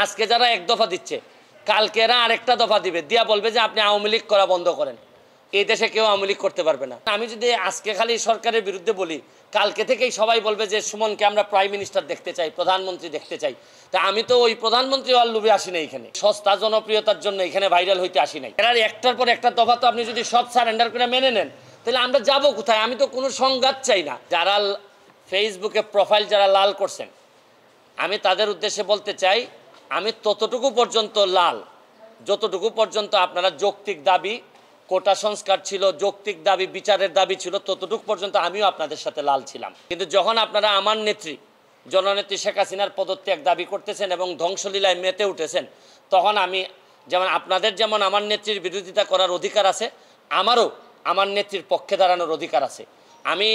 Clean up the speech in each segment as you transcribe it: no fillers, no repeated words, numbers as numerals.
আজকে যারা এক দফা দিচ্ছে কালকে এরা আরেকটা দফা দিবে, দিয়া বলবে যে আপনি আওয়ামী লীগ করা বন্ধ করেন। এই দেশে কেউ আওয়ামী লীগ করতে পারবে না। আমি যদি আজকে খালি সরকারের বিরুদ্ধে বলি, কালকে থেকেই সবাই বলবে যে সুমনকে আমরা প্রাইম মিনিস্টার দেখতে চাই, প্রধানমন্ত্রী দেখতে চাই। তা আমি তো ওই প্রধানমন্ত্রী আর লোভে আসি না, এখানে সস্তা জনপ্রিয়তার জন্য এখানে ভাইরাল হইতে আসি নাই। এরা একটার পর একটা দফা তো আপনি যদি সব সারেন্ডার করে মেনে নেন, তাহলে আমরা যাব কোথায়? আমি তো কোনো সংঘাত চাই না। যারা ফেসবুকে প্রোফাইল যারা লাল করছেন, আমি তাদের উদ্দেশ্যে বলতে চাই, আমি ততটুকু পর্যন্ত লাল যতটুকু পর্যন্ত আপনারা যৌক্তিক দাবি, কোটা সংস্কার ছিল, যৌক্তিক দাবি, বিচারের দাবি ছিল, ততটুকু পর্যন্ত আমিও আপনাদের সাথে লাল ছিলাম। কিন্তু যখন আপনারা আমার নেত্রী জননেত্রী শেখ হাসিনার পদত্যাগ দাবি করতেছেন এবং ধ্বংসলীলায় মেতে উঠেছেন, তখন আমি যেমন আপনাদের যেমন আমার নেত্রীর বিরোধিতা করার অধিকার আছে, আমারও আমার নেত্রীর পক্ষে দাঁড়ানোর অধিকার আছে। আমি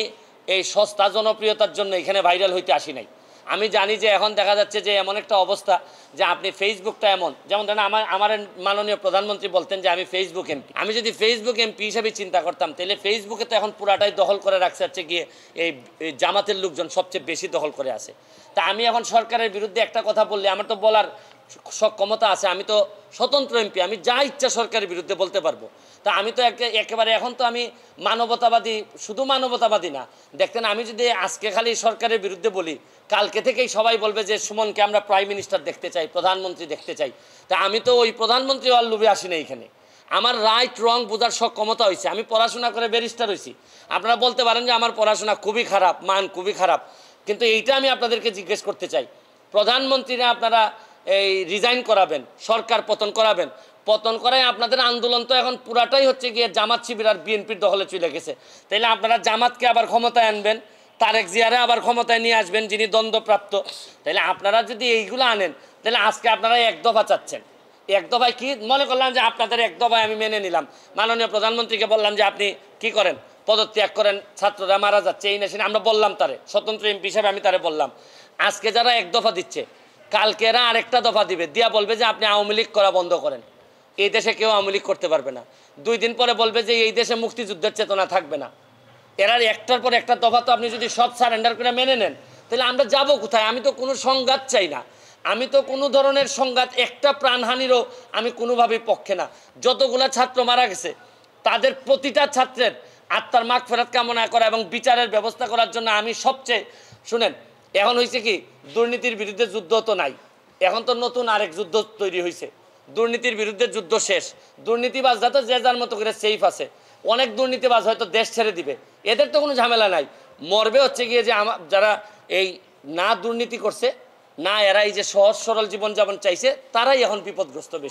এই সস্তা জনপ্রিয়তার জন্য এখানে ভাইরাল হইতে আসি নাই। আমি জানি যে এখন দেখা যাচ্ছে যে এমন একটা অবস্থা যে আপনি ফেসবুকটা এমন, যেমন ধরেন আমার মাননীয় প্রধানমন্ত্রী বলতেন যে আমি ফেসবুক এমপি। আমি যদি ফেসবুক এমপি হিসেবে চিন্তা করতাম, তাহলে ফেসবুকে তো এখন পুরাটাই দখল করে রাখছে হচ্ছে গিয়ে এই জামাতের লোকজন সবচেয়ে বেশি দখল করে আছে। তা আমি এখন সরকারের বিরুদ্ধে একটা কথা বললে আমার তো বলার ক্ষমতা আছে, আমি তো স্বতন্ত্র এমপি, আমি যা ইচ্ছা সরকারের বিরুদ্ধে বলতে পারবো। তা আমি তো একেবারে এখন তো আমি মানবতাবাদী, শুধু মানবতাবাদী না। দেখতেন আমি যদি আজকে খালি সরকারের বিরুদ্ধে বলি, কালকে থেকেই সবাই বলবে যে সুমনকে আমরা প্রাইম মিনিস্টার দেখতে চাই, প্রধানমন্ত্রী দেখতে চাই। তা আমি তো ওই প্রধানমন্ত্রী আর লোভে আসি না। এখানে আমার রাইট রং বোঝার ক্ষমতা হয়েছে। আমি পড়াশোনা করে ব্যারিস্টার হয়েছি। আপনারা বলতে পারেন যে আমার পড়াশোনা খুবই খারাপ, মান খুবই খারাপ, কিন্তু এইটা আমি আপনাদেরকে জিজ্ঞেস করতে চাই, প্রধানমন্ত্রীরা আপনারা এই রিজাইন করাবেন, সরকার পতন করাবেন, পতন করায় আপনাদের আন্দোলন তো এখন পুরাটাই হচ্ছে গিয়ে জামাত শিবির আর বিএনপির দখলে চলে গেছে। তাইলে আপনারা জামাতকে আবার ক্ষমতায় আনবেন, তারেক জিয়ারে আবার ক্ষমতায় নিয়ে আসবেন যিনি দ্বন্দ্বপ্রাপ্ত। তাইলে আপনারা যদি এইগুলো আনেন, তাহলে আজকে আপনারা এক দফা চাচ্ছেন। এক দফায় কি মনে করলাম যে আপনাদের এক দফায় আমি মেনে নিলাম, মাননীয় প্রধানমন্ত্রীকে বললাম যে আপনি কি করেন, পদত্যাগ করেন, ছাত্ররা মারা যাচ্ছে, এই না আমরা বললাম তারে, স্বতন্ত্র এমপি হিসাবে আমি তারে বললাম। আজকে যারা এক দফা দিচ্ছে কালকে এরা আরেকটা দফা দিবে, দিয়া বলবে যে আপনি আওয়ামী লীগ করা বন্ধ করেন। এই দেশে কেউ আওয়ামী লীগ করতে পারবে না। 2 দিন পরে বলবে যে এই দেশে মুক্তিযুদ্ধের চেতনা থাকবে না। এরা একটার পর একটা দফা তো আপনি যদি সব সারেন্ডার করে মেনে নেন, তাহলে আমরা যাব কোথায়? আমি তো কোনো সংঘাত চাই না। আমি তো কোনো ধরনের সংঘাত, একটা প্রাণহানিরও আমি কোনোভাবেই পক্ষে না। যতগুলা ছাত্র মারা গেছে তাদের প্রতিটা ছাত্রের আত্মার মাগফিরাত কামনা করা এবং বিচারের ব্যবস্থা করার জন্য আমি সবচেয়ে, শুনেন, এখন হয়েছে কি, দুর্নীতির বিরুদ্ধে যুদ্ধ তো নাই, এখন তো নতুন আরেক যুদ্ধ তৈরি হয়েছে। দুর্নীতির বিরুদ্ধে যুদ্ধ শেষ, দুর্নীতিবাজরা তো যে যার মতো করে সেফ আছে। অনেক দুর্নীতিবাজ হয়তো দেশ ছেড়ে দিবে, এদের তো কোনো ঝামেলা নাই। মরবে হচ্ছে গিয়ে যে যারা এই না দুর্নীতি করছে, না এরা এই যে সহজ সরল জীবনযাপন চাইছে, তারাই এখন বিপদগ্রস্ত বেশি।